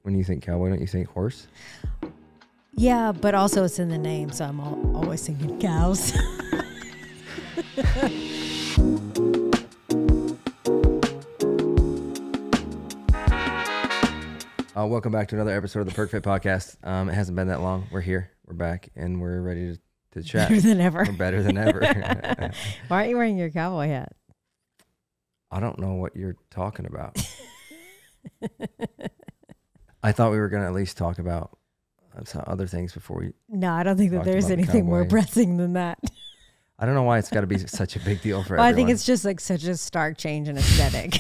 when you think cowboy, don't you think horse? Yeah, but also it's in the name, so I'm always thinking cows. Welcome back to another episode of the Perkfitt podcast. It hasn't been that long. We're here. We're back, and we're ready to chat. Better than ever. We're better than ever. Why aren't you wearing your cowboy hat? I don't know what you're talking about. I thought we were going to at least talk about some other things before we... No, I don't think that there's anything more pressing than that. I don't know why it's got to be such a big deal for well, everyone. I think it's just like such a stark change in aesthetic.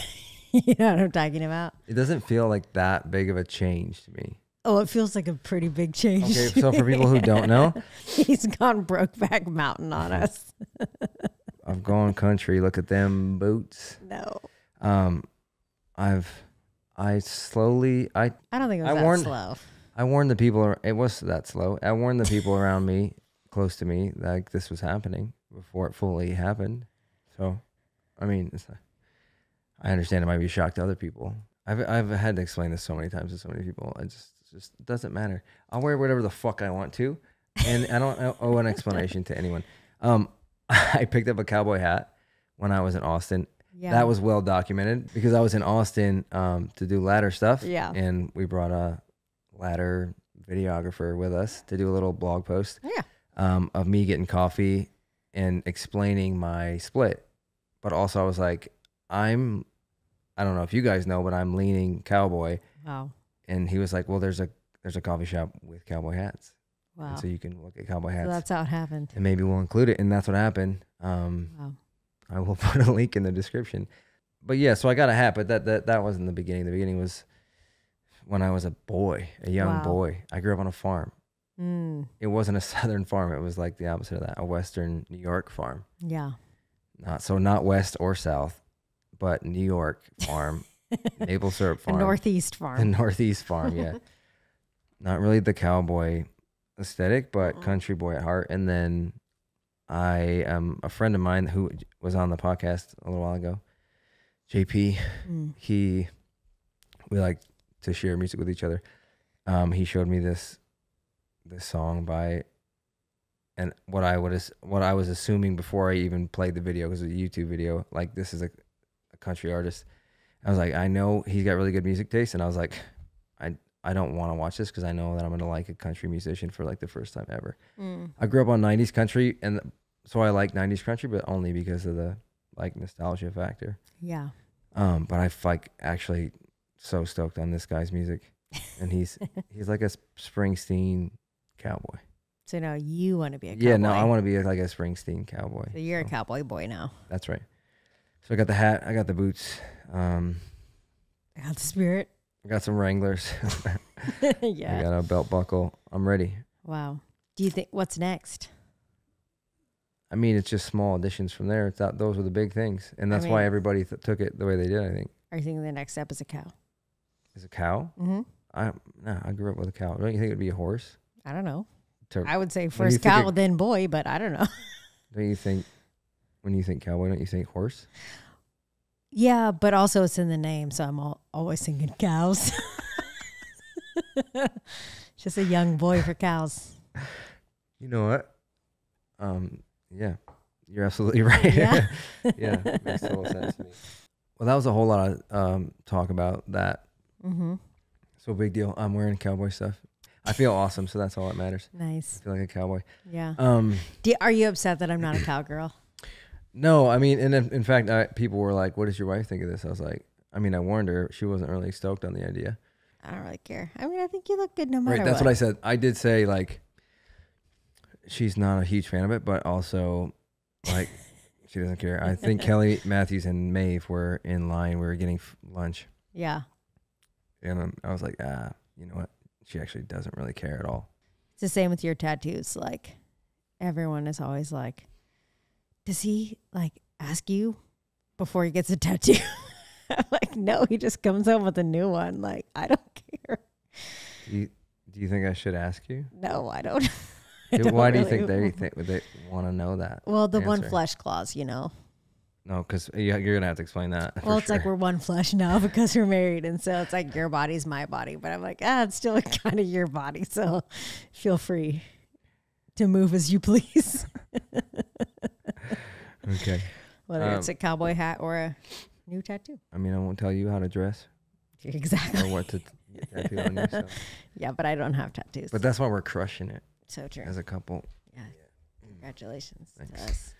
You know what I'm talking about? It doesn't feel like that big of a change to me. Oh, it feels like a pretty big change. Okay, so for people who don't know... He's gone Brokeback Mountain on us. I've gone country. Look at them boots. No. I don't think it was that slow. I warned the people, it was that slow. I warned the people around me, close to me, that this was happening before it fully happened. So, I mean, I understand it might be a shock to other people. I've had to explain this so many times to so many people. It just doesn't matter. I'll wear whatever the fuck I want to, and I don't owe an explanation to anyone. I picked up a cowboy hat when I was in Austin. Yeah. That was well documented because I was in Austin to do ladder stuff. Yeah. And we brought a ladder videographer with us to do a little blog post of me getting coffee and explaining my split. But also I was like, I don't know if you guys know, but I'm leaning cowboy. Wow. And he was like, well, there's a coffee shop with cowboy hats. Wow. And so you can look at cowboy hats. So that's how it happened. And maybe we'll include it. And that's what happened. Wow. I will put a link in the description. But yeah, so I got a hat, but that wasn't the beginning. The beginning was when I was a young boy. I grew up on a farm. It wasn't a southern farm. It was like the opposite of that, a western New York farm. Yeah. Not west or south, but New York farm, maple syrup farm. The northeast farm. The northeast farm, yeah. Not really the cowboy aesthetic, but country boy at heart. And then a friend of mine who was on the podcast a little while ago, JP, we like to share music with each other. He showed me this song by, and what I was assuming before I even played the video, because it's a YouTube video, like this is a country artist. I was like, I know he's got really good music taste, and I was like, I don't want to watch this because I know that I'm going to like a country musician for like the first time ever. I grew up on 90s country, and so I like 90s country, but only because of the like nostalgia factor. Yeah. But I'm like actually so stoked on this guy's music, and he's like a Springsteen cowboy. So now you want to be a cowboy. Yeah, no, I want to be like a Springsteen cowboy. So you're a cowboy boy now. That's right. So I got the hat, I got the boots. I got the spirit. I got some Wranglers. Yeah. I got a belt buckle. I'm ready. Wow. Do you think, what's next? I mean, it's just small additions from there. Those were the big things. And that's why everybody took it the way they did, I think. Are you thinking the next step is a cow? Is a cow? Mm-hmm. I grew up with a cow. Don't you think it would be a horse? I don't know. I would say first cow, then boy, but I don't know. Don't you think, when you think cowboy, don't you think horse? Yeah, but also it's in the name, so I'm always thinking cows. Just a young boy for cows. You know what? Yeah, you're absolutely right. Yeah, yeah, makes total sense to me. Well, that was a whole lot of talk about that. Mm-hmm. So big deal. I'm wearing cowboy stuff. I feel awesome, so that's all that matters. Nice. I feel like a cowboy. Yeah. Are you upset that I'm not a cowgirl? No, I mean, and in fact, people were like, "What does your wife think of this?" I was like, I warned her. She wasn't really stoked on the idea. I don't really care. I mean, I think you look good no matter what. That's what I said. I did say, like, she's not a huge fan of it, but also, like, she doesn't care. I think Kelly Matthews and Maeve were in line. We were getting lunch. Yeah. And I was like, you know what? She actually doesn't really care at all. It's the same with your tattoos. Like, everyone is always like, does he, like, ask you before he gets a tattoo? I'm like, no, he just comes home with a new one. Like, I don't care. Do you think I should ask you? No, I don't. Why do you think they would they want to know that? Well, the answer? one flesh clause, you know. No, because you're going to have to explain that. Well, for it's sure. like we're one flesh now because we're married. And so it's like your body's my body. But I'm like, it's still kind of your body. So feel free to move as you please. Okay. Whether it's a cowboy hat or a new tattoo. I mean, I won't tell you how to dress Exactly. or what to tattoo on you. So. Yeah, but I don't have tattoos. But that's why we're crushing it So true. as a couple. Yeah. Congratulations to Thanks. us.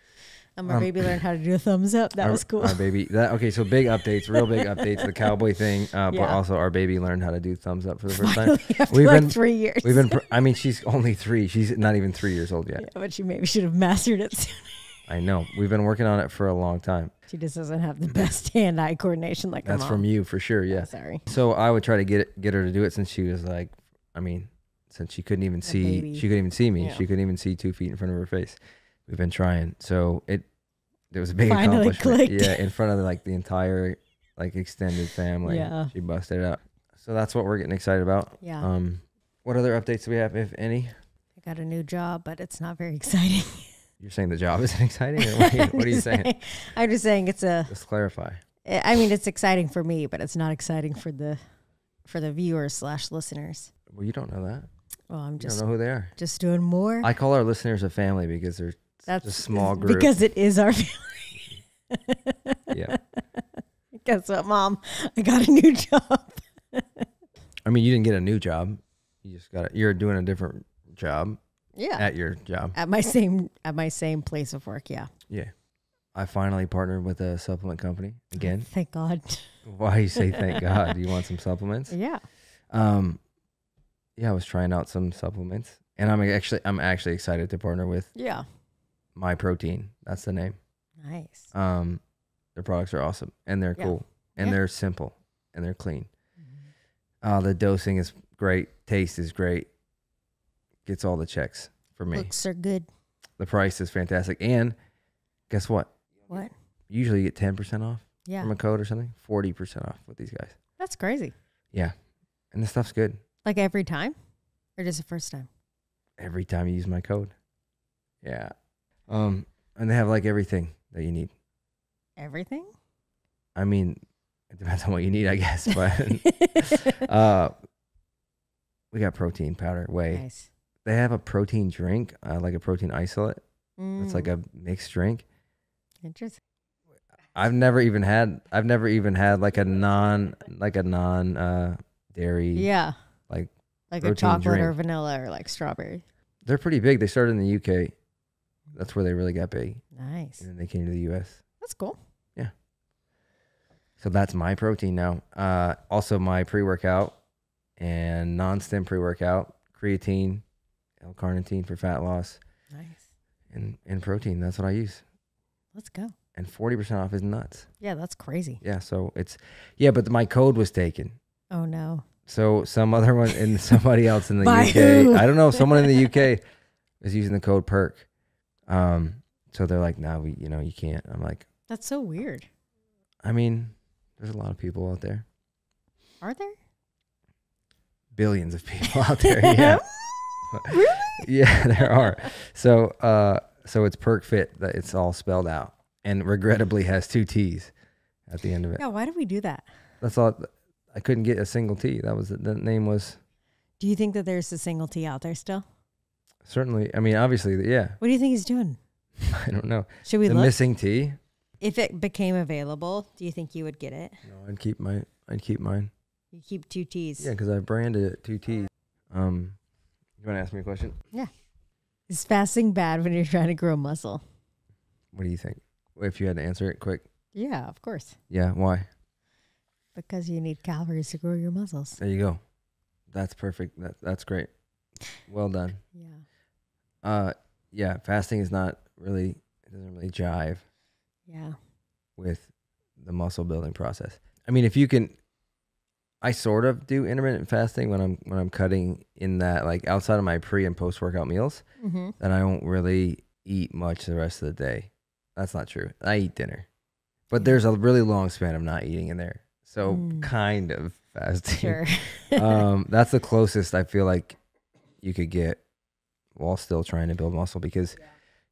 Our baby learned how to do a thumbs up. That was cool. Our baby. Okay, so big updates, real big updates. The cowboy thing, but Yeah. also our baby learned how to do thumbs up for the first time. Finally, after like 3 years. We've been. I mean, she's only 3. She's not even 3 years old yet. Yeah, but she maybe should have mastered it sooner. I know. We've been working on it for a long time. She just doesn't have the best hand-eye coordination like her That's mom. from you for sure. Yeah. Oh, sorry. So I would try to get her to do it since she was like, I mean, since she couldn't even see, baby. she couldn't even see me. Yeah. She couldn't even see 2 feet in front of her face. We've been trying. So it was a big Finally accomplishment. clicked. Yeah, in front of like the entire like extended family. Yeah. She busted it out. So that's what we're getting excited about. Yeah. What other updates do we have, if any? I got a new job, but it's not very exciting. You're saying the job isn't exciting? Or what are you saying? I'm just saying Just clarify. I mean, it's exciting for me, but it's not exciting for the viewers / listeners. Well, you don't know that. Well, I'm You just don't know who they are. just doing more. I call our listeners a family because they're That's a small group. because it is our family. Yeah. Guess what, Mom? I got a new job. I mean, you didn't get a new job. You just you're doing a different job Yeah. at your job. At my same place of work, yeah. Yeah. I finally partnered with a supplement company again. Thank God. Why you say thank God? You want some supplements? Yeah. Yeah, I was trying out some supplements, and I'm actually excited to partner with Yeah. My Protein. That's the name. Nice. Their products are awesome, and they're Yeah. cool, and Yeah. they're simple, and they're clean. The dosing is great. Taste is great. Gets all the checks for me. Looks are good. The price is fantastic, and guess what? What? Usually you get 10% off Yeah. from a code or something. 40% off with these guys. That's crazy. Yeah, and the stuff's good Like every time? Or just the first time? every time you use my code. Yeah, and they have like everything that you need. Everything? I mean, it depends on what you need, I guess. But we got protein powder. Whey. Nice. They have a protein drink, like a protein isolate. It's like a mixed drink. Interesting. I've never even had like a non dairy. Yeah. Like a protein chocolate or drink. vanilla or like strawberry. They're pretty big. They started in the UK. That's where they really got big. Nice. And then they came to the US. That's cool. So that's my protein now. Also my pre-workout and non-stim pre-workout, creatine, L-carnitine for fat loss, Nice. and protein. That's what I use. Let's go. And 40% off is nuts. Yeah, that's crazy. Yeah, so but my code was taken. Oh no. So some other one and somebody else in the By UK. who? I don't know. Someone in the UK is using the code PERK. So they're like, no, you can't. I'm like, That's so weird. I mean, there's a lot of people out there. Are there? Billions of people out there. Yeah. Really? Yeah, there are. So it's Perkfitt. That it's all spelled out, and regrettably has 2 T's at the end of it. Yeah, why did we do that? That's all. I couldn't get a single T. That was the name was Do you think that there's a single T out there still? certainly. I mean, obviously, yeah. What do you think he's doing? I don't know. Should we The look? missing T. If it became available, do you think you would get it? No, I'd keep mine. You keep 2 T's. Yeah, because I branded it 2 T's. You want to ask me a question? Is fasting bad when you're trying to grow muscle? What do you think? If you had to answer it quick. Yeah, of course. Yeah. Why? Because you need calories to grow your muscles. There you go. That's perfect. That's great. Well done. Yeah. Yeah. Fasting is not really. It doesn't really jive Yeah. with the muscle building process. I mean, if you can, I sort of do intermittent fasting when I'm cutting in that, like outside of my pre and post workout meals, Mm-hmm. then I don't really eat much the rest of the day. That's not true. I eat dinner, but Yeah. there's a really long span of not eating in there. So kind of fasting. Sure. That's the closest I feel like you could get while still trying to build muscle, because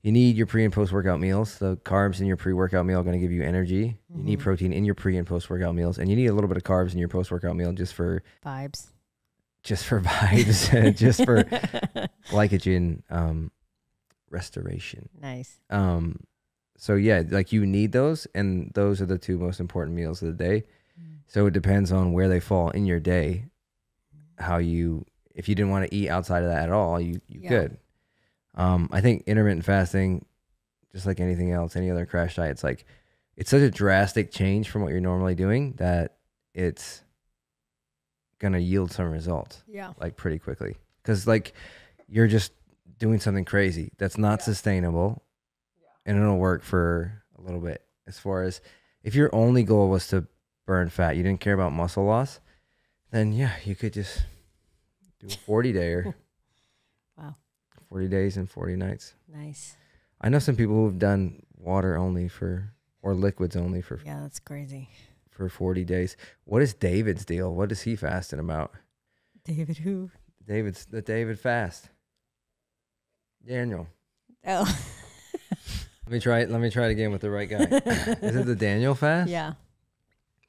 You need your pre and post workout meals. The carbs in your pre workout meal are going to give you energy. You need protein in your pre and post workout meals, and you need a little bit of carbs in your post workout meal just for vibes, just for glycogen restoration. Nice. So yeah, like you need those, and those are the 2 most important meals of the day. So it depends on where they fall in your day. If you didn't want to eat outside of that at all, you could. I think intermittent fasting, just like anything else, any other crash diet, it's such a drastic change from what you're normally doing that it's gonna yield some results. Yeah. Like pretty quickly, because like you're just doing something crazy that's not sustainable, and it'll work for a little bit. As far as if your only goal was to burn fat, you didn't care about muscle loss, then yeah, you could just do a 40-day. Wow. 40 days and 40 nights. Nice. I know some people who've done water only or liquids only for Yeah, that's crazy. For 40 days. What is David's deal? What is he fasting about? David who? The David fast. Daniel. Oh. Let me try it again with the right guy. Is it the Daniel fast? Yeah.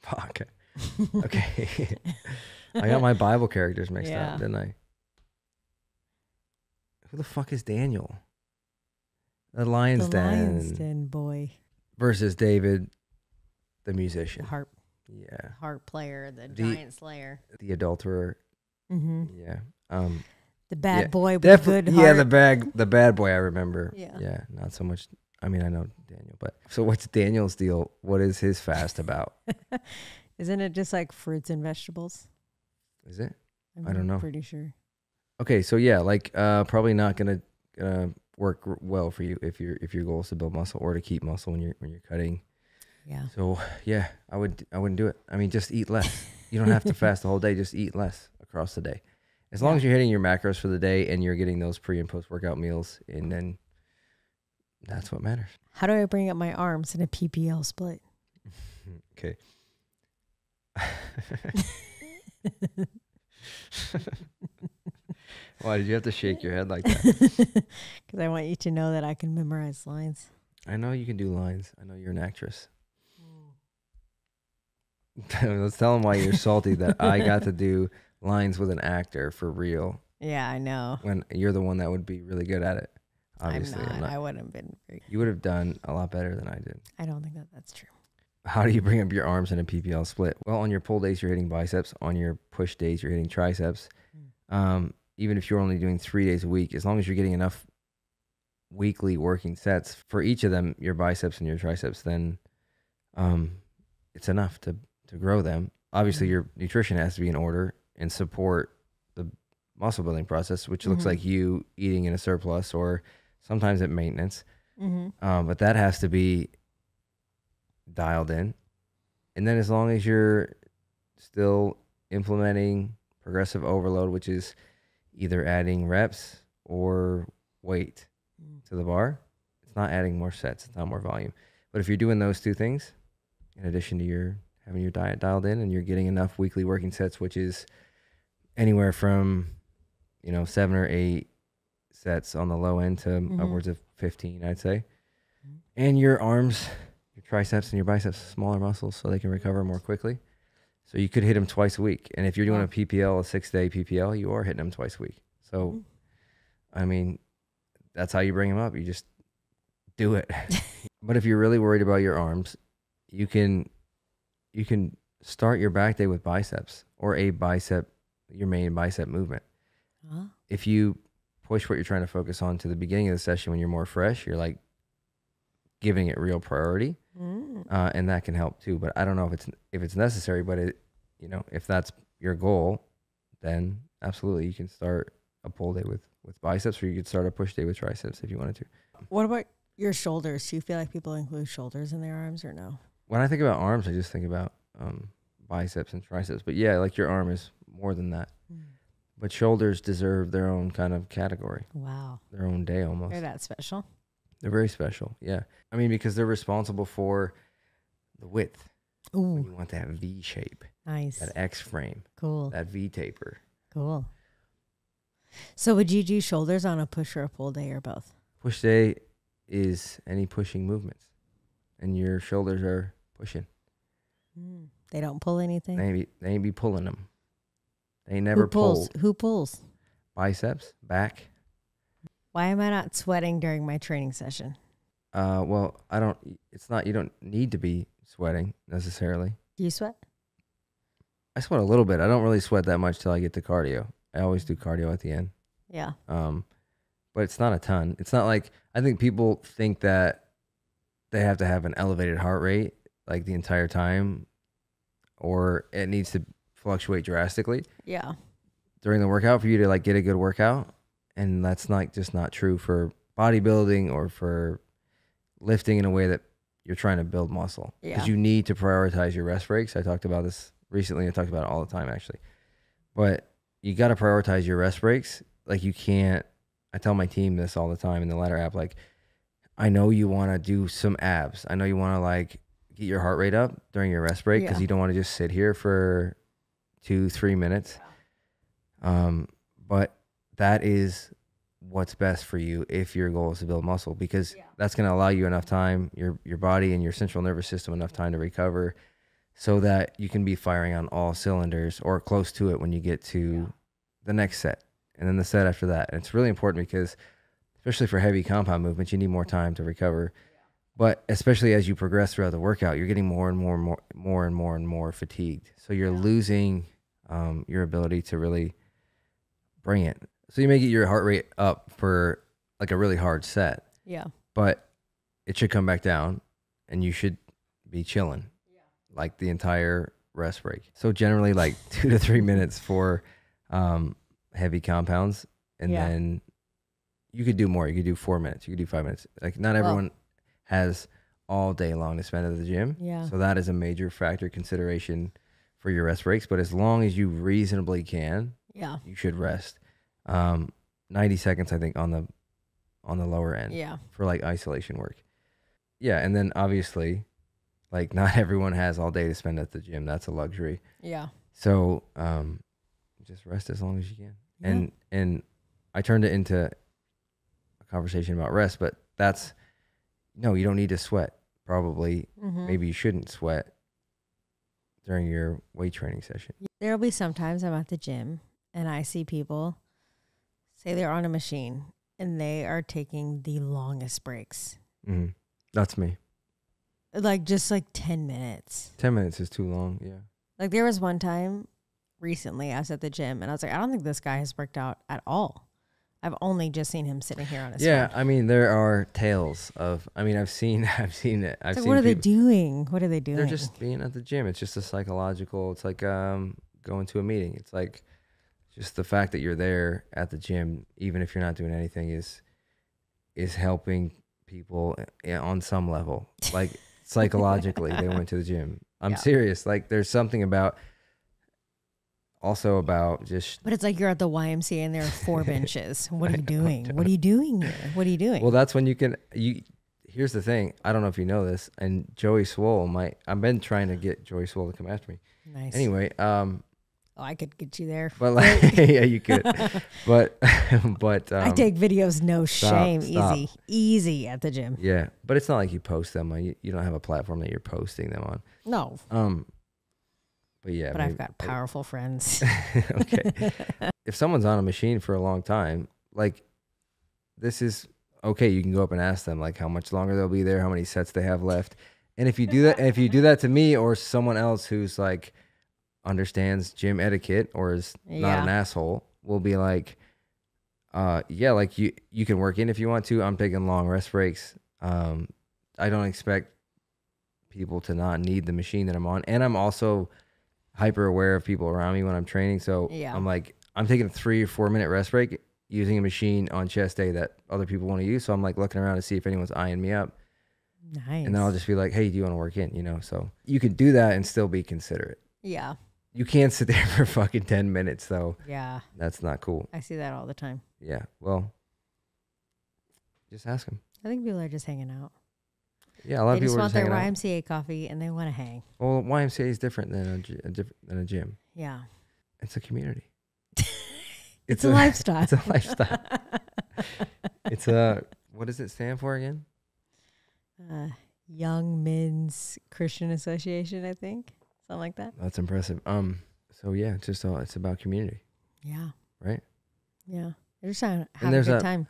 Fuck. Okay. I got my Bible characters mixed up, didn't I? Who the fuck is Daniel? The Lion's Den boy. versus David, the musician. The harp. Yeah. Harp player, the giant slayer. The adulterer. Mm-hmm. Yeah. The bad boy with the good heart. Yeah, the bad boy I remember. Yeah. Yeah, not so much. I mean, I know Daniel, but so what's Daniel's deal? What is his fast about? Isn't it just like fruits and vegetables? Is it? I don't know. Pretty sure. Okay, so yeah, like probably not gonna work well for you if your goal is to build muscle or to keep muscle when you're cutting. Yeah. So yeah, I wouldn't do it. I mean, just eat less. You don't have to fast the whole day. Just eat less across the day. As long as you're hitting your macros for the day and you're getting those pre and post workout meals, and then that's what matters. How do I bring up my arms in a PPL split? Okay. Why did you have to shake your head like that? Because I want you to know that I can memorize lines. I know you can do lines. I know you're an actress. Let's tell them why you're salty that I got to do lines with an actor for real. Yeah, I know. When you're the one that would be really good at it. Obviously, I'm not. I wouldn't have been very good. You would have done a lot better than I did. I don't think that's true. How do you bring up your arms in a PPL split? Well, on your pull days, you're hitting biceps. On your push days, you're hitting triceps. Even if you're only doing 3 days a week, as long as you're getting enough weekly working sets for each of them, your biceps and your triceps, then it's enough to grow them. Obviously, your nutrition has to be in order and support the muscle building process, which looks like you eating in a surplus or sometimes at maintenance. But that has to be dialed in. And then as long as you're still implementing progressive overload, which is either adding reps or weight to the bar, it's not adding more sets, it's not more volume. But if you're doing those 2 things, in addition to having your diet dialed in and you're getting enough weekly working sets, which is anywhere from 7 or 8 sets on the low end to upwards of 15, I'd say. And your arms, your triceps and your biceps, smaller muscles, so they can recover more quickly. So you could hit them twice a week. And if you're doing a PPL, a 6-day PPL, you are hitting them twice a week. So, I mean, that's how you bring them up. You just do it. But if you're really worried about your arms, you can start your back day with biceps or your main bicep movement. If you push what you're trying to focus on to the beginning of the session when you're more fresh, you're like giving it real priority, and that can help too. But I don't know if it's necessary, but if that's your goal, then absolutely you can start a pull day with biceps, or you could start a push day with triceps if you wanted to. What about your shoulders? Do you feel like people include shoulders in their arms or no? When I think about arms, I just think about biceps and triceps. But yeah, like your arm is more than that. But shoulders deserve their own kind of category. Wow. Their own day almost. They're that special? They're very special, yeah. I mean, because they're responsible for the width. Ooh. When you want that V shape. Nice. That X frame. Cool. That V taper. Cool. So would you do shoulders on a push or a pull day or both? Push day, is any pushing movements, and your shoulders are pushing. They don't pull anything. They ain't be pulling them. They never pulled. Who pulls? Biceps, back. Why am I not sweating during my training session? Well, I don't. It's not. You don't need to be sweating necessarily. Do you sweat? I sweat a little bit. I don't really sweat that much till I get to cardio. I always do cardio at the end. Yeah. But it's not a ton. It's not like, I think people think that they have to have an elevated heart rate like the entire time, or it needs to fluctuate drastically. Yeah. During the workout for you to like get a good workout, and that's just not true for bodybuilding or for lifting in a way that you're trying to build muscle. Because you need to prioritize your rest breaks. I talked about this recently. I talked about it all the time actually. But you got to prioritize your rest breaks. Like you can't, I tell my team this all the time in the Ladder app, like, I know you want to do some abs. I know you want to like get your heart rate up during your rest break because you don't want to just sit here for 2-3 minutes. But that is what's best for you if your goal is to build muscle, because that's going to allow you enough time, your body and your central nervous system enough time to recover so that you can be firing on all cylinders or close to it when you get to the next set and then the set after that. And it's really important because especially for heavy compound movements, you need more time to recover. But especially as you progress throughout the workout, you're getting more and more fatigued. So you're losing your ability to really bring it. So you may get your heart rate up for like a really hard set. Yeah. But it should come back down and you should be chilling like the entire rest break. So generally like 2 to 3 minutes for heavy compounds. And then you could do more. You could do 4 minutes. You could do 5 minutes. Like not everyone has all day long to spend at the gym. Yeah. So that is a major factor consideration for your rest breaks. But as long as you reasonably can, you should rest. 90 seconds, I think, on the lower end. Yeah. For like isolation work. Yeah, and then obviously, like not everyone has all day to spend at the gym. That's a luxury. Yeah. So just rest as long as you can. Yeah. And I turned it into a conversation about rest, but that's no, you don't need to sweat. Probably, maybe you shouldn't sweat during your weight training session. There'll be sometimes I'm at the gym and I see people say they're on a machine and they are taking the longest breaks. That's me. Like just like 10 minutes. 10 minutes is too long. Yeah. Like there was one time recently I was at the gym and I was like, I don't think this guy has worked out at all. I've only just seen him sitting here on his phone. I mean, there are tales of, I mean, I've seen it. So what are they doing? What are they doing? They're just being at the gym. It's just a psychological, it's like going to a meeting. It's like just the fact that you're there at the gym, even if you're not doing anything, is helping people on some level. Like psychologically, they went to the gym. I'm serious. Like there's something about, also about just... But it's like you're at the YMCA and there are 4 benches. What are you doing? What are you doing here? What are you doing? Well, that's when here's the thing. I don't know if you know this, and Joey Swole I've been trying to get Joey Swole to come after me. Nice. Anyway, I could get you there. But like, yeah, you could. But I take videos, no shame, easy at the gym. Yeah, but it's not like you post them. You don't have a platform that you're posting them on. No. But yeah. But I've got powerful friends. Okay. If someone's on a machine for a long time, like this is okay. You can go up and ask them like how much longer they'll be there, how many sets they have left. And if you do that, to me or someone else who's like understands gym etiquette or is not an asshole, will be like, like you can work in if you want to. I'm taking long rest breaks. I don't expect people to not need the machine that I'm on. And I'm also hyper aware of people around me when I'm training. So I'm like, I'm taking a 3 or 4 minute rest break using a machine on chest day that other people want to use. So I'm like looking around to see if anyone's eyeing me up. Nice. And then I'll just be like, hey, do you want to work in? So you could do that and still be considerate. Yeah. You can't sit there for fucking 10 minutes though. Yeah. That's not cool. I see that all the time. Yeah. Well, just ask them. I think people are just hanging out. Yeah, a lot of people just want their YMCA coffee and they want to hang. Well, YMCA is different than a gym. Yeah, it's a community. It's a lifestyle. It's a lifestyle. It's a, what does it stand for again? Young Men's Christian Association, I think. Something like that. That's impressive. So yeah, it's just it's about community. Yeah. Right? Yeah. They're just trying to have a good time.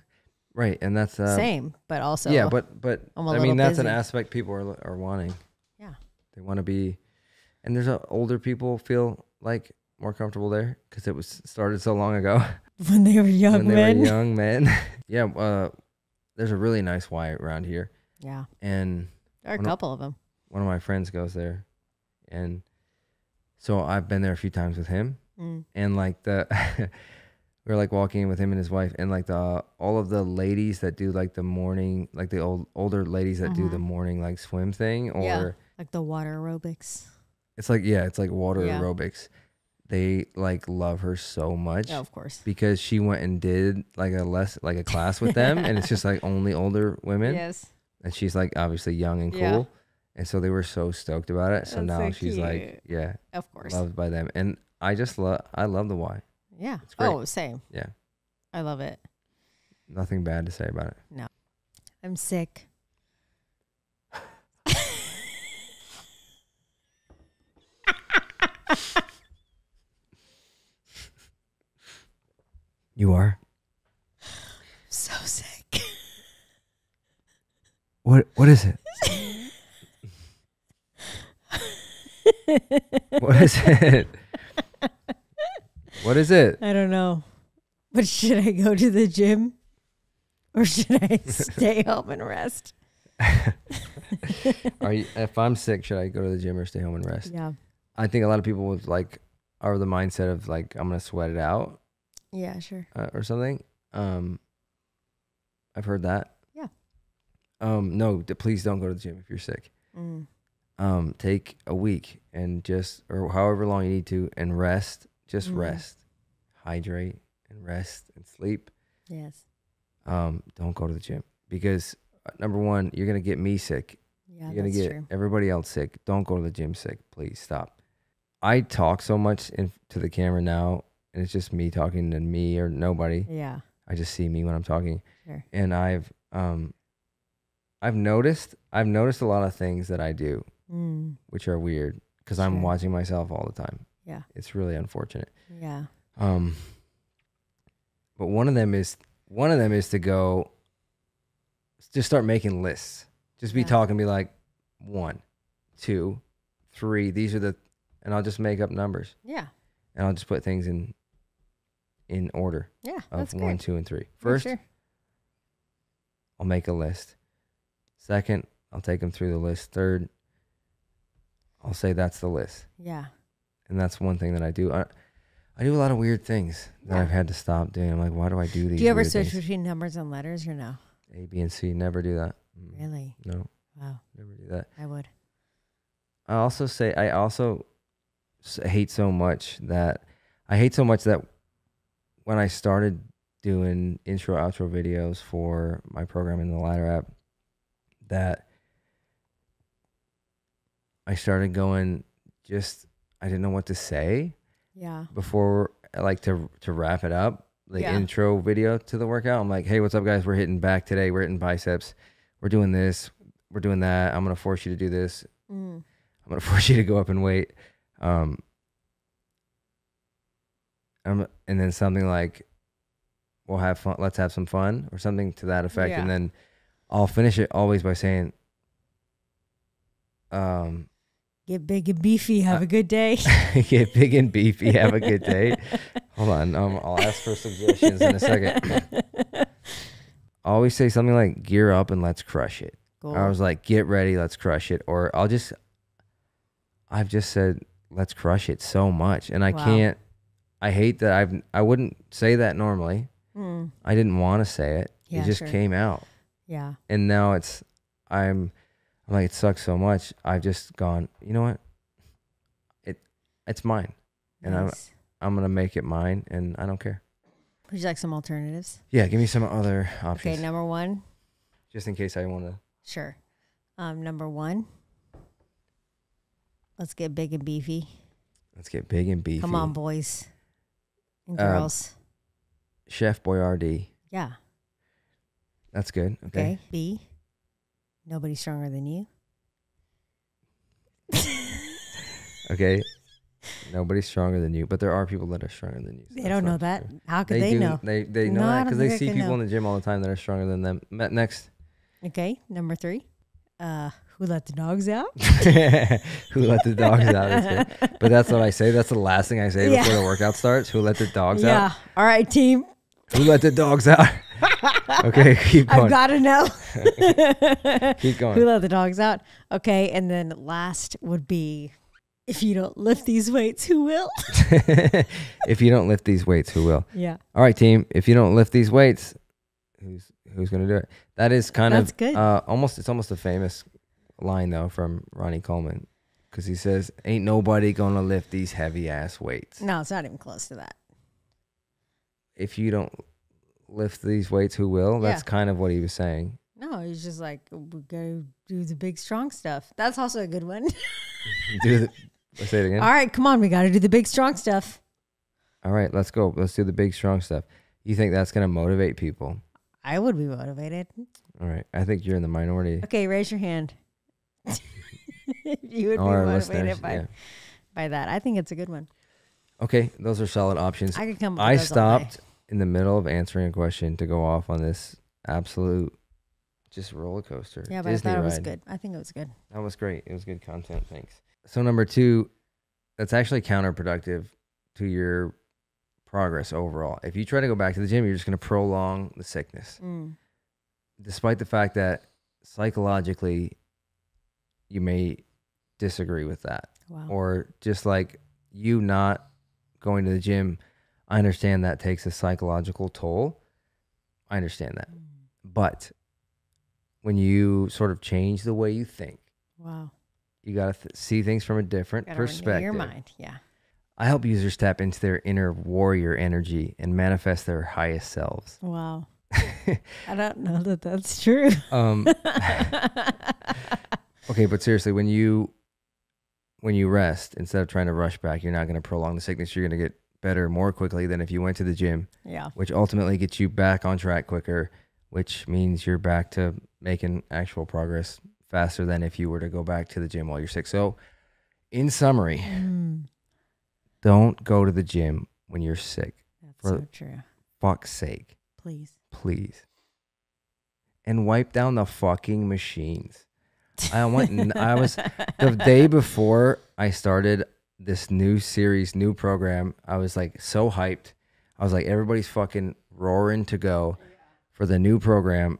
Right. And that's same, but also yeah, but I mean that's busy. an aspect people are wanting. Yeah. They want to be, and there's older people feel like more comfortable there because it was started so long ago. When they were young men. Were young men. Yeah. There's a really nice Y around here. Yeah. And there are a couple of them. One of my friends goes there, and so I've been there a few times with him, and like we were like walking in with him and his wife, and like all of the ladies that do like the morning, like the older ladies that do the morning like swim thing, or like the water aerobics. It's like water aerobics. They like love her so much. Oh, of course. Because she went and did like a class with them, and it's just like only older women. Yes. And she's like obviously young and cool. Yeah. And so they were so stoked about it. So That's now so she's cute. like, yeah, of course, loved by them. And I love the Y. Yeah. It's great. Oh, same. Yeah. I love it. Nothing bad to say about it. No. I'm sick. You are? So sick. What is it? What is it? What is it? I don't know. But should I go to the gym or should I stay home and rest? If I'm sick, should I go to the gym or stay home and rest? Yeah. I think a lot of people would are the mindset of like, I'm going to sweat it out. Yeah, sure. Or something. I've heard that. Yeah. No, please don't go to the gym if you're sick. Take a week and or however long you need to, and rest. Just rest, hydrate, and rest and sleep. Yes. Don't go to the gym because number one, you're gonna get me sick. Yeah, you're gonna get everybody else sick. Don't go to the gym sick. Please stop. I talk so much to the camera now, and it's just me talking to me or nobody. Yeah. I just see me when I'm talking. Sure. And I've noticed a lot of things that I do, which are weird because I'm watching myself all the time. Yeah. It's really unfortunate. Yeah. But one of them is to just start making lists. Just be talking, be like 1, 2, 3. These are and I'll just make up numbers. Yeah. And I'll just put things in order. Yeah. Of 1, 2, and 3. First, I'll make a list. Second, I'll take them through the list. Third, I'll say that's the list. Yeah. And that's one thing that I do. I do a lot of weird things that I've had to stop doing. I'm like, why do I do these? Do you ever switch between numbers and letters or no? A, B, and C. Never do that. Really? No. Wow. Never do that. I would. I also hate so much that when I started doing intro outro videos for my program in the Ladder app, that I started going I didn't know what to say. Yeah. Before, like to wrap it up, the intro video to the workout. I'm like, hey, what's up, guys? We're hitting back today. We're hitting biceps. We're doing this. We're doing that. I'm gonna force you to do this. I'm gonna force you to go up and weight. And then something like, we'll have fun. Let's have some fun, or something to that effect. And then I'll finish it always by saying, get big and beefy. Have a good day. Get big and beefy. Have a good day. Hold on. I'll ask for suggestions in a second. I always say something like, gear up and let's crush it. Cool. I was like, get ready, let's crush it. Or I've just said, let's crush it so much. And I hate that I wouldn't say that normally. I didn't want to say it. It just came out. Yeah. And now I'm like, it sucks so much. I've just gone, you know what? It's mine. And I'm going to make it mine, and I don't care. Would you like some alternatives? Yeah, give me some other options. Okay, number 1. Just in case I want to. Sure. Number 1. Let's get big and beefy. Let's get big and beefy. Come on, boys and girls. Chef Boyardee. Yeah. That's good. Okay. B. Nobody's stronger than you. Okay. Nobody's stronger than you, but there are people that are stronger than you. So They don't know that. true. How could they know? They No, know I that don't because they think I see can people know. in the gym all the time that are stronger than them. Next. Okay, number 3. Who let the dogs out? Who let the dogs out? That's good. But that's what I say. That's the last thing I say before the workout starts. Who let the dogs out? Yeah. All right, team. Who let the dogs out? Okay, keep going. I've got to know. Keep going. Who let the dogs out? Okay, and then last would be, if you don't lift these weights, who will? If you don't lift these weights, who will? Yeah. All right, team. If you don't lift these weights, who's going to do it? That is kind That's of good. It's almost a famous line though from Ronnie Coleman, because he says, "Ain't nobody going to lift these heavy ass weights." No, it's not even close to that. If you don't lift these weights, who will? That's Yeah. kind of what he was saying. No, he's just like, we gotta do the big strong stuff. That's also a good one. Let's say it again. All right, come on, we gotta do the big strong stuff. All right, let's go. Let's do the big strong stuff. You think that's going to motivate people? I would be motivated. All right. I think you're in the minority. Okay, raise your hand. You would be Our motivated listeners, by that. I think it's a good one. Okay, those are solid options. I could come up with I those all day. stopped in the middle of answering a question to go off on this absolute just roller coaster. Yeah, but Disney I thought it was ride. good. I think it was good. That was great. It was good content. Thanks. So number 2, that's actually counterproductive to your progress overall. If you try to go back to the gym, you're just going to prolong the sickness. Despite the fact that psychologically you may disagree with that. Wow. Or just like you not going to the gym, I understand that takes a psychological toll. I understand that. But when you sort of change the way you think, Wow. you got to see things from a different Gotta renew perspective. your mind. Yeah. I help users tap into their inner warrior energy and manifest their highest selves. Wow. I don't know that that's true. Okay, but seriously, when you rest, instead of trying to rush back, you're not going to prolong the sickness. You're going to get better more quickly than if you went to the gym. Yeah. Which ultimately gets you back on track quicker, which means you're back to making actual progress faster than if you were to go back to the gym while you're sick. So, in summary, don't go to the gym when you're sick. That's so true. Fuck's sake. Please. And wipe down the fucking machines. I was the day before I started this new series, new program. I was like so hyped. I was like, everybody's fucking roaring to go for the new program.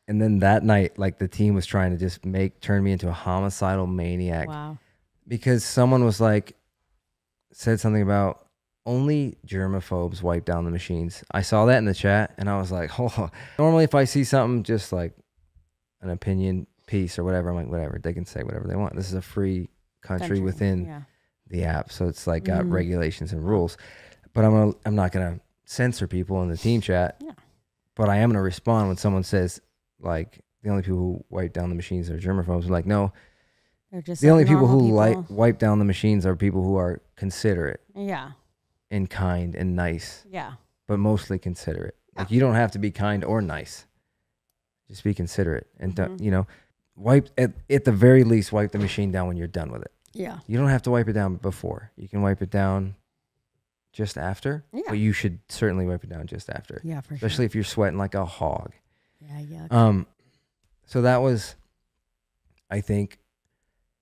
And then that night, like the team was trying to just turn me into a homicidal maniac. Wow. Because someone was like, said something about only germaphobes wipe down the machines. I saw that in the chat and I was like, oh, normally if I see something just like an opinion piece or whatever, I'm like, whatever, they can say whatever they want. This is a free country within the app. So it's like got regulations and rules, but I'm not going to censor people in the team chat, but I am going to respond when someone says like the only people who wipe down the machines are germaphobes. I'm like, no, They're just the only people who normal wipe down the machines are people who are considerate Yeah. and kind and nice, Yeah. but mostly considerate. Like you don't have to be kind or nice. Just be considerate and wipe at the very least, wipe the machine down when you're done with it. Yeah. You don't have to wipe it down before. You can wipe it down just after, but you should certainly wipe it down just after. Yeah, for Especially if you're sweating like a hog. Yeah. So that was, I think,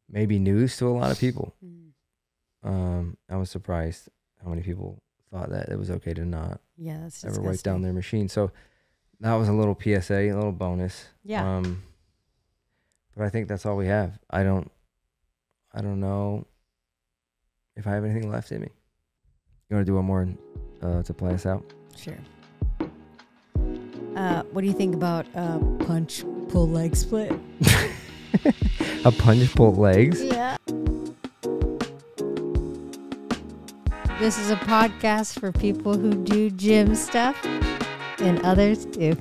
maybe news to a lot of people. I was surprised how many people thought that it was okay to not that's ever wipe down their machine. So that was a little PSA, a little bonus. Yeah. But I think that's all we have. I don't know if I have anything left in me. You want to do one more to play us out? Sure. What do you think about punch, pull, leg split? A punch, pull legs? Yeah. This is a podcast for people who do gym stuff and others too.